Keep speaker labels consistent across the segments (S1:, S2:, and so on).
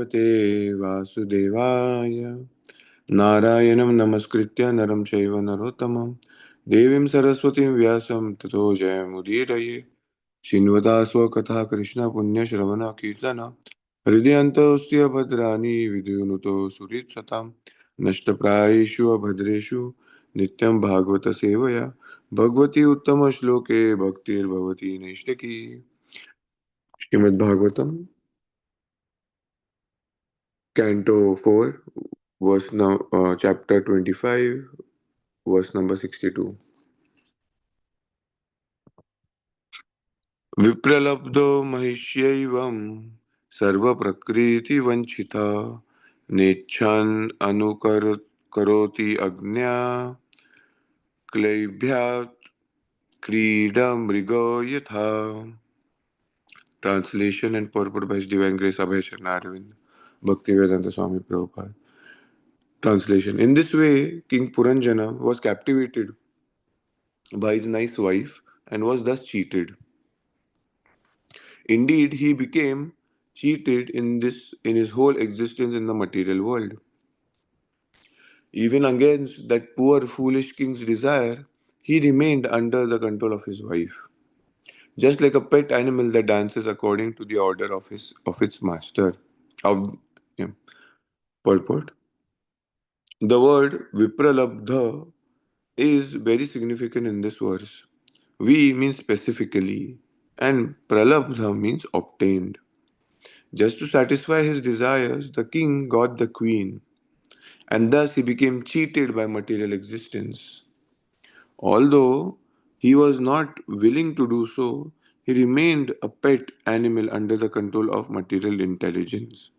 S1: भगवते वासुदेवाय नारायणं नमस्कृत्य नरं चैव नरोत्तमं देवीं सरस्वतीं व्यासं ततो जयमुदीरये शृण्वता स्वकथा कृष्णपुण्यश्रवणकीर्तन हृदयन्तोऽस्य भद्राणि विद्युनुतो सुहृत्सतां नष्टप्रायेषु अभद्रेषु नित्यं भागवतसेवया Bhagwati उत्तमश्लोके भक्तिर्भवति नैष्टिकी Shrimad Bhagavatam Canto 4, chapter 25, verse number 62. विप्रलब्धो महिष्यैवं सर्वप्रकृतिवञ्चिता नेच्छान् करोति अज्ञा क्लैभ्यात् क्रीडमृगो यथा. Translation and purport by His Divine Grace Abhay Sharnarvind Bhaktivedanta Swami Prabhupada. Translation. In this way, King Puranjana was captivated by his nice wife and was thus cheated. Indeed, he became cheated in his whole existence in the material world. Even against that poor foolish king's desire, he remained under the control of his wife, just like a pet animal that dances according to the order of its master. Of yeah, purport. The word Vipralabdha is very significant in this verse. Vi means specifically, and Pralabdha means obtained. Just to satisfy his desires, the king got the queen, and thus he became cheated by material existence. Although he was not willing to do so, he remained a pet animal under the control of material intelligence.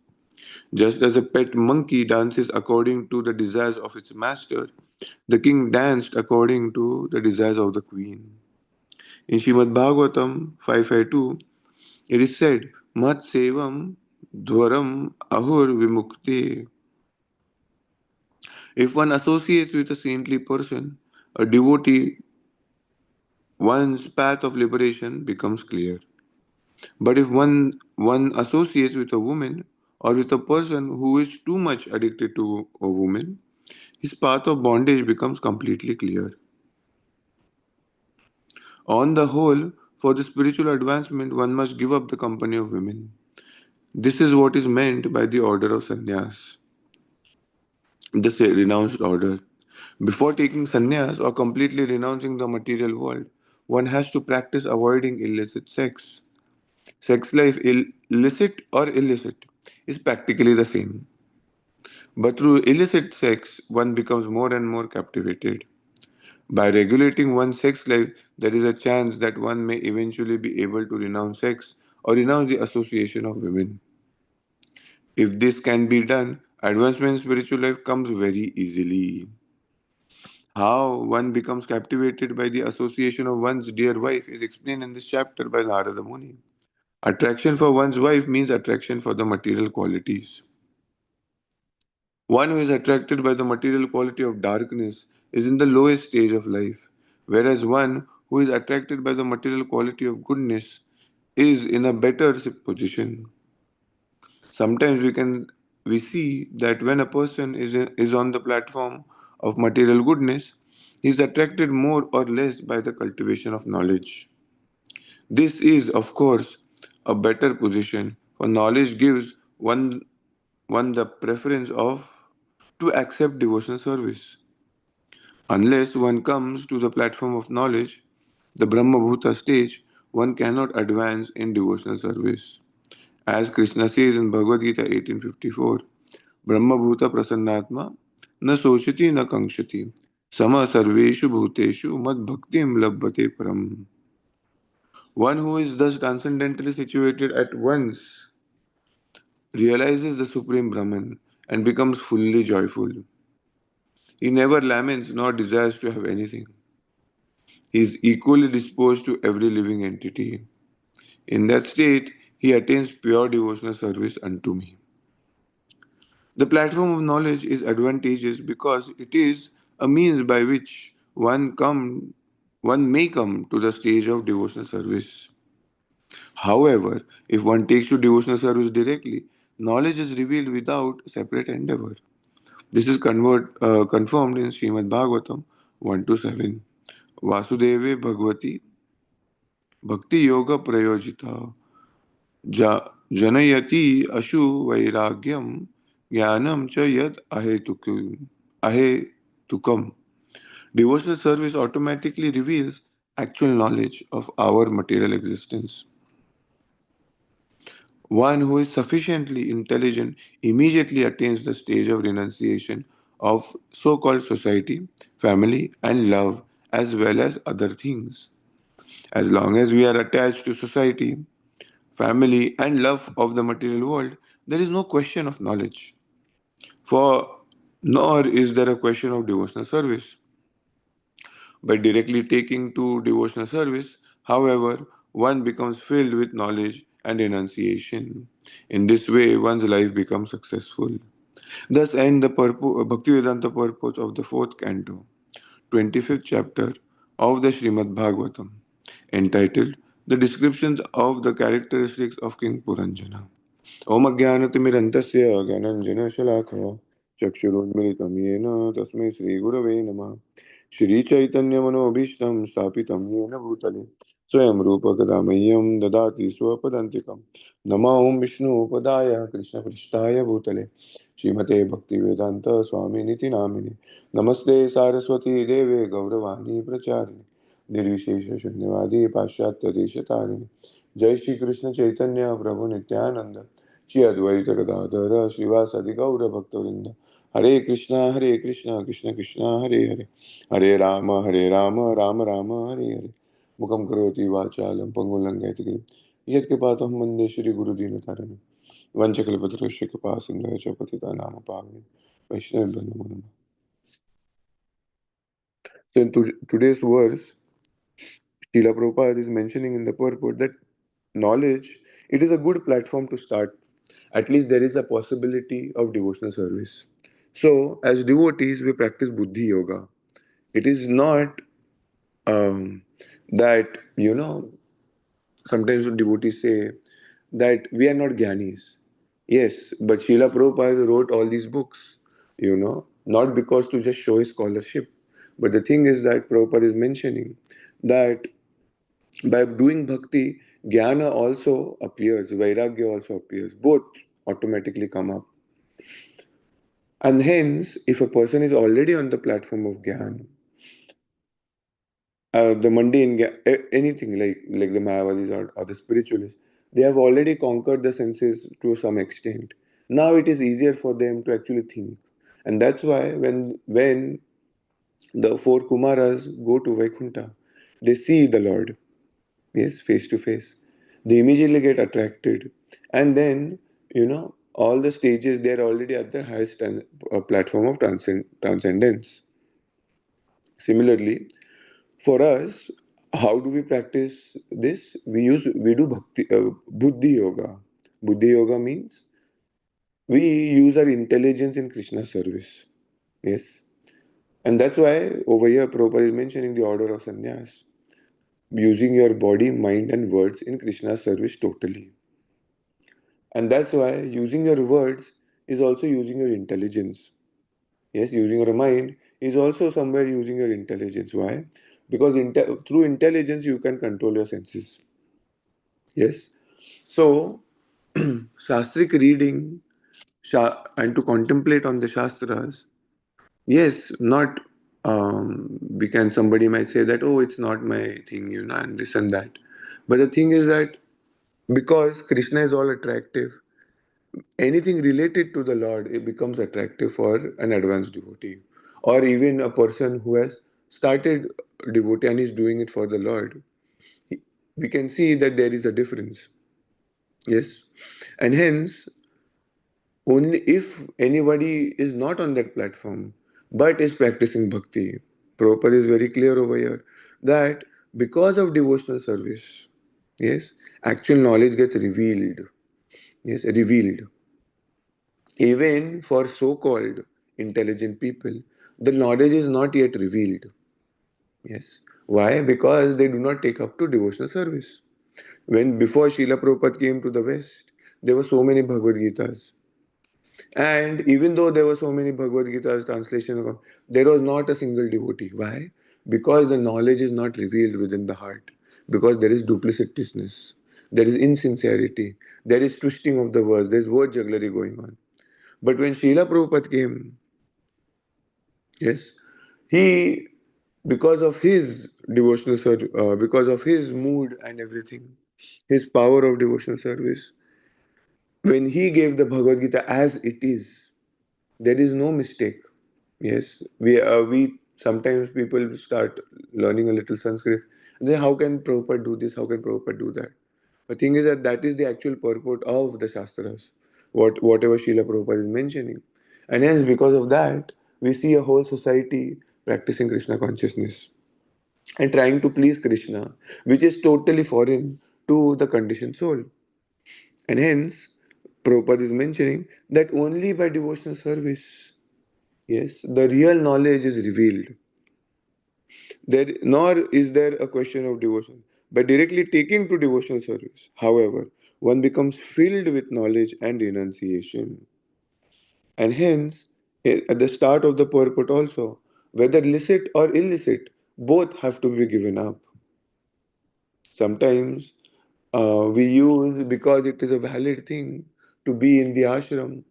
S1: Just as a pet monkey dances according to the desires of its master, the king danced according to the desires of the queen. In Srimad Bhagavatam 552, it is said, Mat Sevam Dwaram Ahur Vimukte. If one associates with a saintly person, a devotee, one's path of liberation becomes clear. But if one associates with a woman or with a person who is too much addicted to a woman, his path of bondage becomes completely clear. On the whole, for the spiritual advancement, one must give up the company of women. This is what is meant by the order of sannyas, the renounced order. Before taking sannyas or completely renouncing the material world, one has to practice avoiding illicit sex. Sex life, illicit or illicit, is practically the same. But through illicit sex, one becomes more and more captivated. By regulating one's sex life, there is a chance that one may eventually be able to renounce sex or renounce the association of women. If this can be done, advancement in spiritual life comes very easily. How one becomes captivated by the association of one's dear wife is explained in this chapter by Narada Muni. Attraction for one's wife means attraction for the material qualities. One who is attracted by the material quality of darkness is in the lowest stage of life, whereas one who is attracted by the material quality of goodness is in a better position. Sometimes we see that when a person is on the platform of material goodness, he is attracted more or less by the cultivation of knowledge. This is, of course, a better position, for knowledge gives one the preference of to accept devotional service. Unless one comes to the platform of knowledge, the Brahma Bhuta stage, one cannot advance in devotional service. As Krishna says in Bhagavad Gita 1854, Brahma Bhuta Prasannatma na sochati na kankshati sama sarveshu bhuteshu mad bhaktim labhate param. One who is thus transcendently situated at once realizes the Supreme Brahman and becomes fully joyful. He never laments nor desires to have anything. He is equally disposed to every living entity. In that state, he attains pure devotional service unto me. The platform of knowledge is advantageous because it is a means by which one may come to the stage of devotional service. However, if one takes to devotional service directly, knowledge is revealed without separate endeavor. This is confirmed in Srimad Bhagavatam 1 to 7. Vasudeve Bhagavati Bhakti Yoga Prayojita जनयति अशु वैराग्यम ज्ञानम च यद अहेतुकम. Devotional service automatically reveals actual knowledge of our material existence. One who is sufficiently intelligent immediately attains the stage of renunciation of so called society, family, and love, as well as other things. As long as we are attached to society, family, and love of the material world, there is no question of knowledge. For nor is there a question of devotional service. By directly taking to devotional service, however, one becomes filled with knowledge and renunciation. In this way, one's life becomes successful. Thus end the Bhaktivedanta purpose of the fourth canto, 25th chapter of the Srimad Bhagavatam, entitled The Descriptions of the Characteristics of King Puranjana. ओम अज्ञानतिमिरन्तस्य ज्ञानञ्जनशलाकया चक्षुरुन्मिलितं येन तस्मै श्रीगुरवे नमः. श्रीचैतन्यमनोभीष्टं स्थापितं येन भूतले स्वयं रूपकदा मह्यं ददाति स्वपदान्तिकं. नमो ॐ विष्णुपदाय कृष्णपृष्ठाय भूतले श्रीमते भक्तिवेदान्त स्वामिनिति नामिने. नमस्ते सारस्वती देवे गौरवाणी प्रचारिणे निर्विशेषशून्यवादी पाश्चात्यदेशतारिणे. जय श्री कृष्ण चैतन्य प्रभु नित्यानंद श्री अद्वैत गदाधर श्रीवासदि गौर भक्तवृंद. हरे कृष्णा कृष्ण कृष्ण हरे हरे, हरे राम राम राम हरे हरे. मुखं करोति वाचालं पंगुं लङ्घयति गिरिं यत्कृपातमहं वन्दे श्रीगुरुदीनतारिणं. वञ्चकल्पतरुश्च कृपा सिन्धुः च पतितानां पावने वैष्णवेभ्यो नमो नमः. So in today's verse, Srila Prabhupada is mentioning in the purport that knowledge, it is a good platform to start. At least there is a possibility of devotional service. So, as devotees, we practice Buddhi Yoga. It is not um, that, sometimes devotees say that we are not Gyanis. Yes, but Srila Prabhupada wrote all these books, not because to just show his scholarship. But the thing is that Prabhupada is mentioning that by doing bhakti, jnana also appears, vairagya also appears. Both automatically come up. And hence, if a person is already on the platform of jnana, the mundane, anything like the Mayavadis or the spiritualists, they have already conquered the senses to some extent. Now it is easier for them to actually think. And that's why when the four Kumaras go to Vaikuntha, they see the Lord. Yes, face to face. They immediately get attracted. And then, all the stages, they're already at the highest platform of transcendence. Similarly, for us, how do we practice this? We do Buddhi Yoga. Buddhi Yoga means we use our intelligence in Krishna service. Yes. And that's why over here Prabhupada is mentioning the order of sannyas. Using your body, mind, and words in Krishna's service totally. And that's why using your words is also using your intelligence. Yes, using your mind is also somewhere using your intelligence. Why? Because through intelligence you can control your senses. Yes. So, Shastric reading and to contemplate on the Shastras, yes, not we can somebody might say that, oh, it's not my thing, and this and that. But the thing is that because Krishna is all attractive, anything related to the Lord, it becomes attractive for an advanced devotee, or even a person who has started devotee and is doing it for the Lord. We can see that there is a difference. Yes, and hence only if anybody is not on that platform but is practicing bhakti, Prabhupada is very clear over here that because of devotional service, yes, actual knowledge gets revealed. Yes, revealed. Even for so called intelligent people, the knowledge is not yet revealed. Yes. Why? Because they do not take up to devotional service. When before Srila Prabhupada came to the West, there were so many Bhagavad Gitas. And even though there were so many Bhagavad Gita's translation, there was not a single devotee. Why? Because the knowledge is not revealed within the heart. Because there is duplicitousness, there is insincerity, there is twisting of the words, there is word jugglery going on. But when Srila Prabhupada came, yes, he, because of his devotional service, because of his mood and everything, his power of devotional service, when he gave the Bhagavad Gita as it is, there is no mistake. Yes, we sometimes people start learning a little Sanskrit and say, how can Prabhupada do this? How can Prabhupada do that? The thing is that that is the actual purport of the Shastras, whatever Srila Prabhupada is mentioning. And hence, because of that, we see a whole society practicing Krishna consciousness and trying to please Krishna, which is totally foreign to the conditioned soul. And hence, Prabhupada is mentioning that only by devotional service, yes, the real knowledge is revealed. There, nor is there a question of devotion. By directly taking to devotional service, however, one becomes filled with knowledge and renunciation. And hence, at the start of the purport also, whether licit or illicit, both have to be given up. Sometimes we use, because it is a valid thing to be in the ashram,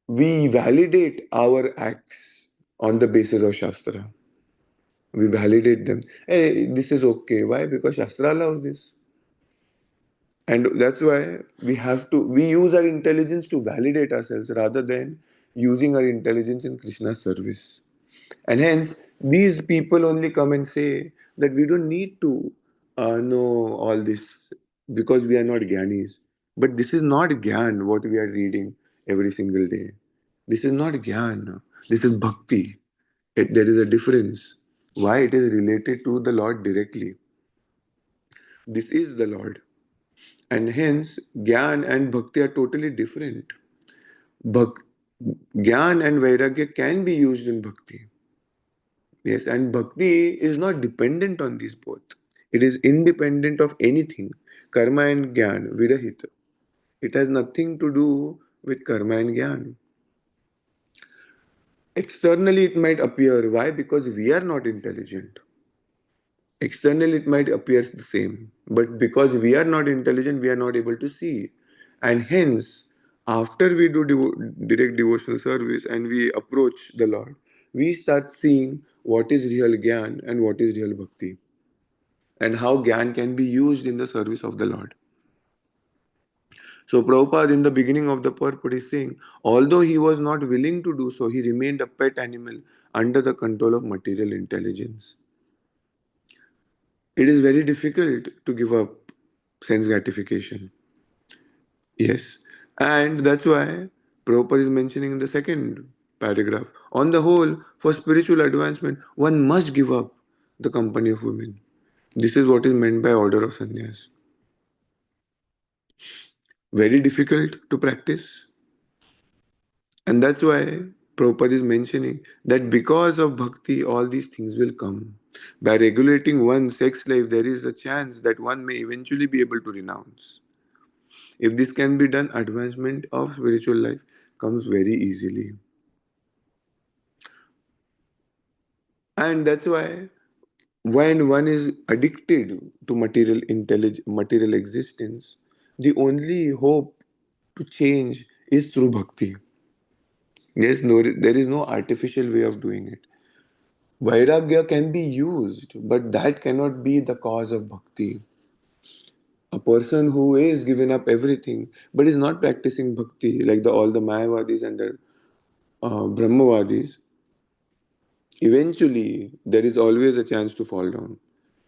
S1: we validate our acts on the basis of Shastra. We validate them. Hey, this is okay. Why? Because Shastra allows this. And that's why we use our intelligence to validate ourselves rather than using our intelligence in Krishna's service. And hence, these people only come and say that we don't need to know all this because we are not Gyanis. But this is not Gyan, what we are reading every single day. This is not Gyan. This is Bhakti. There is a difference. Why? It is related to the Lord directly. This is the Lord. And hence, Gyan and Bhakti are totally different. Bhak- Gyan and Vairagya can be used in Bhakti. Yes, and Bhakti is not dependent on these both. It is independent of anything. Karma and Gyan, Virahita. It has nothing to do with Karma and Gyan. Externally, it might appear. Why? Because we are not intelligent. Externally, it might appear the same, but because we are not intelligent, we are not able to see. And hence, after we do direct devotional service and we approach the Lord, we start seeing what is real Gyan and what is real Bhakti, and how Gyan can be used in the service of the Lord. So, Prabhupada, in the beginning of the purport, is saying, although he was not willing to do so, he remained a pet animal under the control of material intelligence. It is very difficult to give up sense gratification. Yes. And that's why Prabhupada is mentioning in the second paragraph. On the whole, for spiritual advancement, one must give up the company of women. This is what is meant by order of sannyas. Very difficult to practice. And that's why Prabhupada is mentioning that because of bhakti, all these things will come. By regulating one's sex life, there is a chance that one may eventually be able to renounce. If this can be done, advancement of spiritual life comes very easily. And that's why when one is addicted to material existence, the only hope to change is through bhakti. There is no artificial way of doing it. Vairagya can be used, but that cannot be the cause of bhakti. A person who is given up everything but is not practicing bhakti, like all the Mayavadis and the Brahmavadis, eventually there is always a chance to fall down.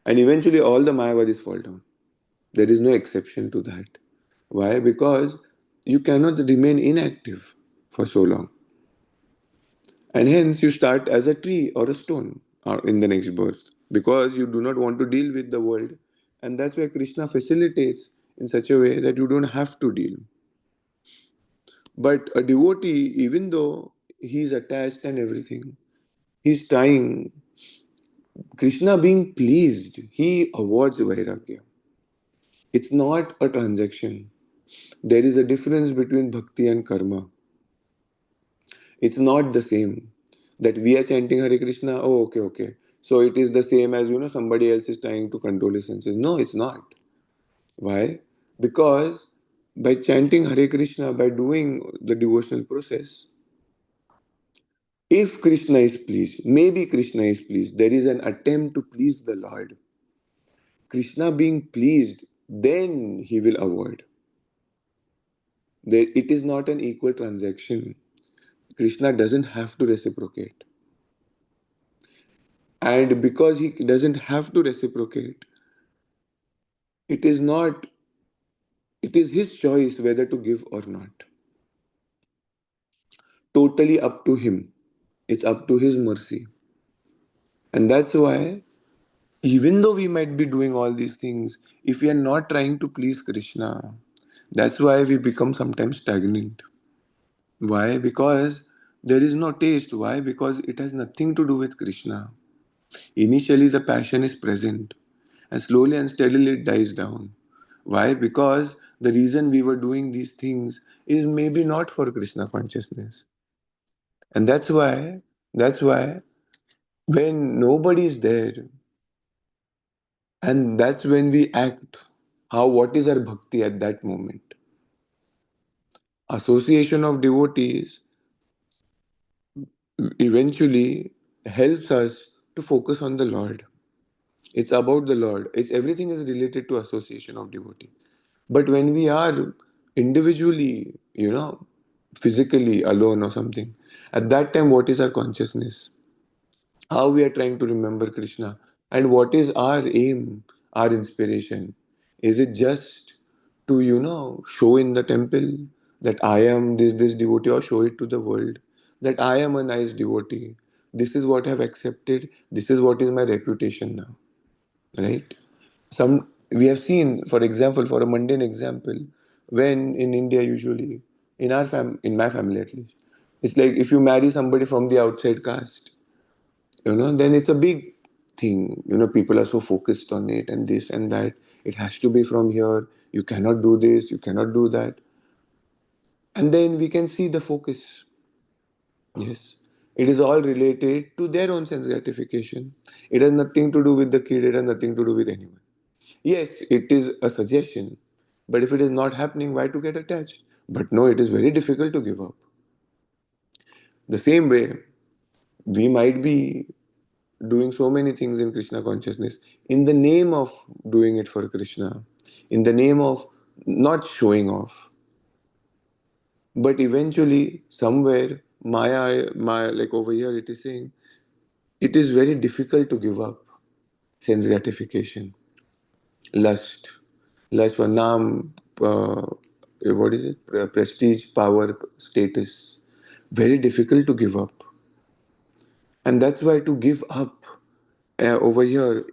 S1: And eventually all the Mayavadis fall down. There is no exception to that. Why? Because you cannot remain inactive for so long. And hence you start as a tree or a stone in the next birth. Because you do not want to deal with the world. And that's why Krishna facilitates in such a way that you don't have to deal. But a devotee, even though he is attached and everything, he's trying. Krishna being pleased, he awards Vairagya. It's not a transaction. There is a difference between bhakti and karma. It's not the same that we are chanting Hare Krishna. Oh, okay, okay. So it is the same as somebody else is trying to control his senses. No, it's not. Why? Because by chanting Hare Krishna, by doing the devotional process, if Krishna is pleased, maybe Krishna is pleased, there is an attempt to please the Lord. Krishna being pleased, then he will avoid. There, it is not an equal transaction. Krishna doesn't have to reciprocate. And because he doesn't have to reciprocate, it is not, it is his choice whether to give or not. Totally up to him. It's up to his mercy. And that's why, even though we might be doing all these things, if we are not trying to please Krishna, that's why we become sometimes stagnant. Why? Because there is no taste. Why? Because it has nothing to do with Krishna. Initially, the passion is present, and slowly and steadily it dies down. Why? Because the reason we were doing these things is maybe not for Krishna consciousness. And that's why when nobody is there, and that's when we act, what is our bhakti at that moment? Association of devotees eventually helps us to focus on the Lord. It's about the Lord. It's everything is related to association of devotee. But when we are individually, physically alone or something, at that time, what is our consciousness? How we are trying to remember Krishna? And what is our aim, our inspiration? Is it just to, show in the temple that I am this devotee, or show it to the world that I am a nice devotee? This is what I have accepted. This is what is my reputation now, right? Some we have seen, for example, for a mundane example, when in India usually, in my family at least, it's like if you marry somebody from the outside caste, then it's a big thing. People are so focused on it and this and that. It has to be from here. You cannot do this. You cannot do that. And then we can see the focus. Yes. It is all related to their own sense gratification. It has nothing to do with the kid. It has nothing to do with anyone. Yes, it is a suggestion. But if it is not happening, why to get attached? But no, it is very difficult to give up. The same way, we might be doing so many things in Krishna consciousness in the name of doing it for Krishna, in the name of not showing off. But eventually, somewhere, Maya, like over here, it is saying it is very difficult to give up sense gratification, lust, lust for naam, what is it? Prestige, power, status. Very difficult to give up. And that's why to give up over here,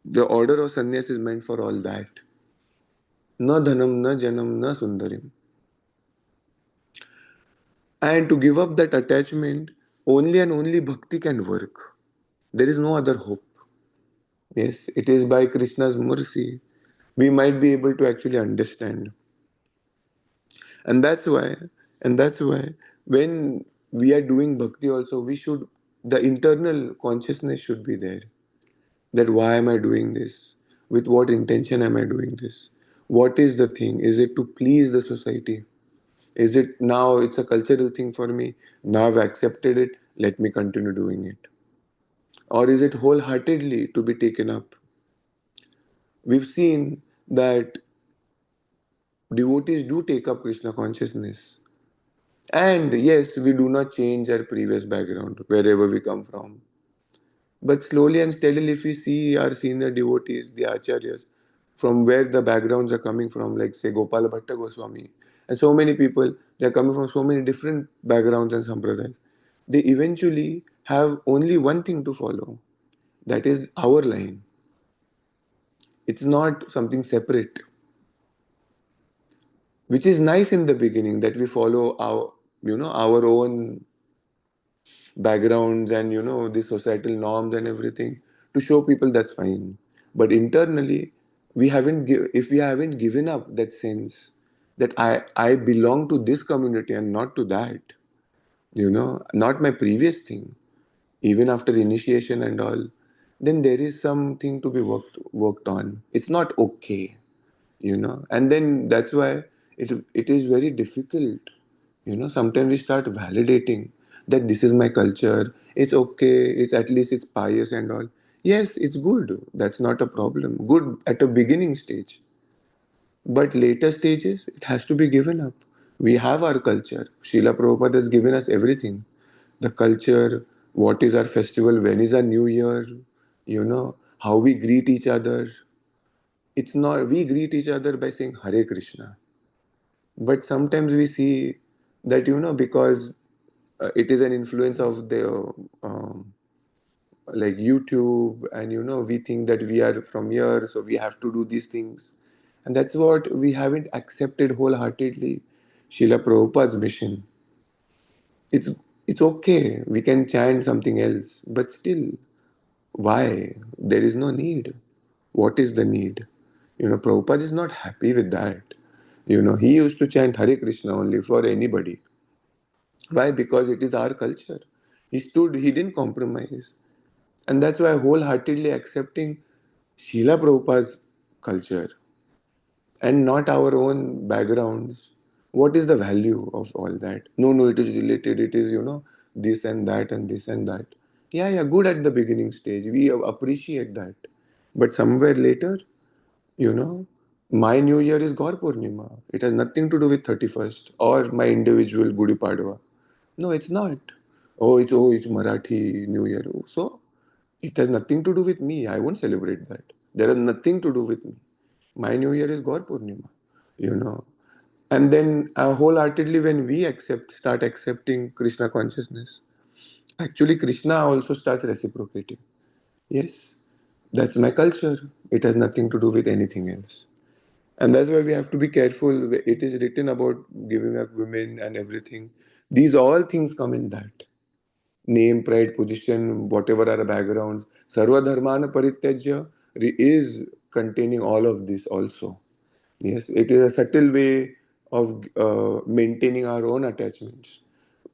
S1: the order of sannyas is meant for all that. Na dhanam, na janam, na sundarim. And to give up that attachment, only and only bhakti can work. There is no other hope. Yes, it is by Krishna's mercy we might be able to actually understand. And that's why, and that's why when we are doing bhakti also, the internal consciousness should be there. That why am I doing this? With what intention am I doing this? What is the thing? Is it to please the society? Is it now it's a cultural thing for me? Now I've accepted it, let me continue doing it. Or is it wholeheartedly to be taken up? We've seen that devotees do take up Krishna consciousness. And yes, we do not change our previous background, wherever we come from. But slowly and steadily, if we see our senior devotees, the acharyas, from where the backgrounds are coming from, like say Gopala Bhatta Goswami, and so many people, they're coming from so many different backgrounds and sampradayas. They eventually have only one thing to follow, that is our line. It's not something separate, which is nice in the beginning that we follow our own backgrounds and the societal norms and everything to show people, that's fine. But internally, if we haven't given up that sense, that I belong to this community and not to that, not my previous thing, even after initiation and all, then there is something to be worked on. It's not okay, and then that's why it is very difficult. Sometimes we start validating that this is my culture. It's okay. It's at least it's pious and all. Yes, it's good. That's not a problem. Good at a beginning stage. But later stages, it has to be given up. We have our culture. Srila Prabhupada has given us everything. The culture, what is our festival, when is our new year, how we greet each other. It's not, we greet each other by saying Hare Krishna. But sometimes we see that, because it is an influence of the like YouTube, and we think that we are from here, so we have to do these things. And that's what we haven't accepted wholeheartedly. Srila Prabhupada's mission. It's it's okay. We can chant something else, but still, why? There is no need. What is the need? Prabhupada is not happy with that. He used to chant Hare Krishna only for anybody. Why? Because it is our culture. He didn't compromise. And that's why wholeheartedly accepting Srila Prabhupada's culture and not our own backgrounds. What is the value of all that? No, no, it is related, it is, this and that and this and that. Yeah, yeah, good at the beginning stage. We appreciate that. But somewhere later, you know, my new year is Gaur Purnima. It has nothing to do with 31st or my individual Gudi Padwa. No, it's not. Oh, it's Marathi New Year. Oh, so it has nothing to do with me. I won't celebrate that. There is nothing to do with me. My New Year is Gaur Purnima, you know. And then wholeheartedly, when we start accepting Krishna consciousness, actually Krishna also starts reciprocating. Yes, that's my culture. It has nothing to do with anything else. And that's why we have to be careful. It is written about giving up women and everything. These all things come in that. Name, pride, position, whatever our backgrounds. Sarva Dharmana Parityajya is containing all of this also. Yes, it is a subtle way of maintaining our own attachments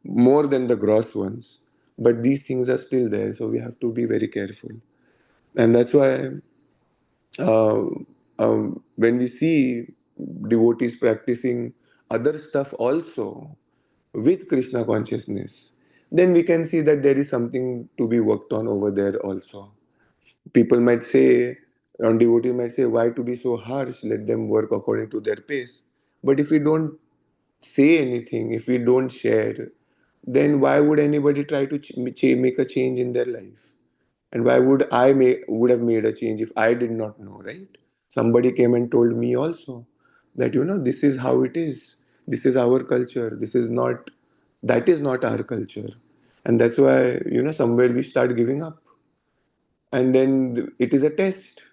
S1: more than the gross ones. But these things are still there, so we have to be very careful. And that's why uh, when we see devotees practicing other stuff also with Krishna consciousness, then we can see that there is something to be worked on over there also. People might say, or devotee might say, why to be so harsh? Let them work according to their pace. But if we don't say anything, if we don't share, then why would anybody try to make a change in their life? And why would have made a change if I did not know, right? Somebody came and told me also that this is how it is. This is our culture. That is not our culture. And that's why somewhere we start giving up. And then it is a test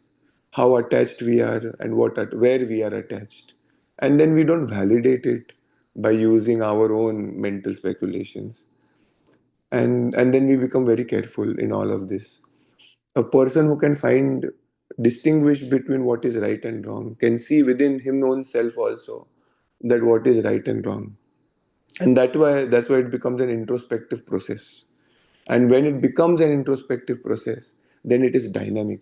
S1: how attached we are and where we are attached. And then we don't validate it by using our own mental speculations. And then we become very careful in all of this. A person who can find distinguish between what is right and wrong can see within him own self also that what is right and wrong. And that's why it becomes an introspective process. And when it becomes an introspective process, then it is dynamic.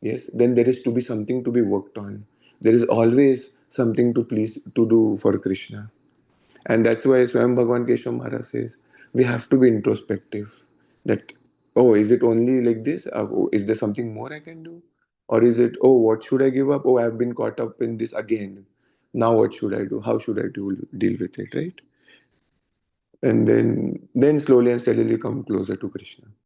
S1: Yes, then there is to be something to be worked on. There is always something to do for Krishna. And that's why Swayam Bhagavan Keshav Maharaj says we have to be introspective. That, oh, is it only like this? Oh, is there something more I can do? Or is it, oh, what should I give up? Oh, I've been caught up in this again. Now what should I do? How should I deal with it, right? And then slowly and steadily come closer to Krishna.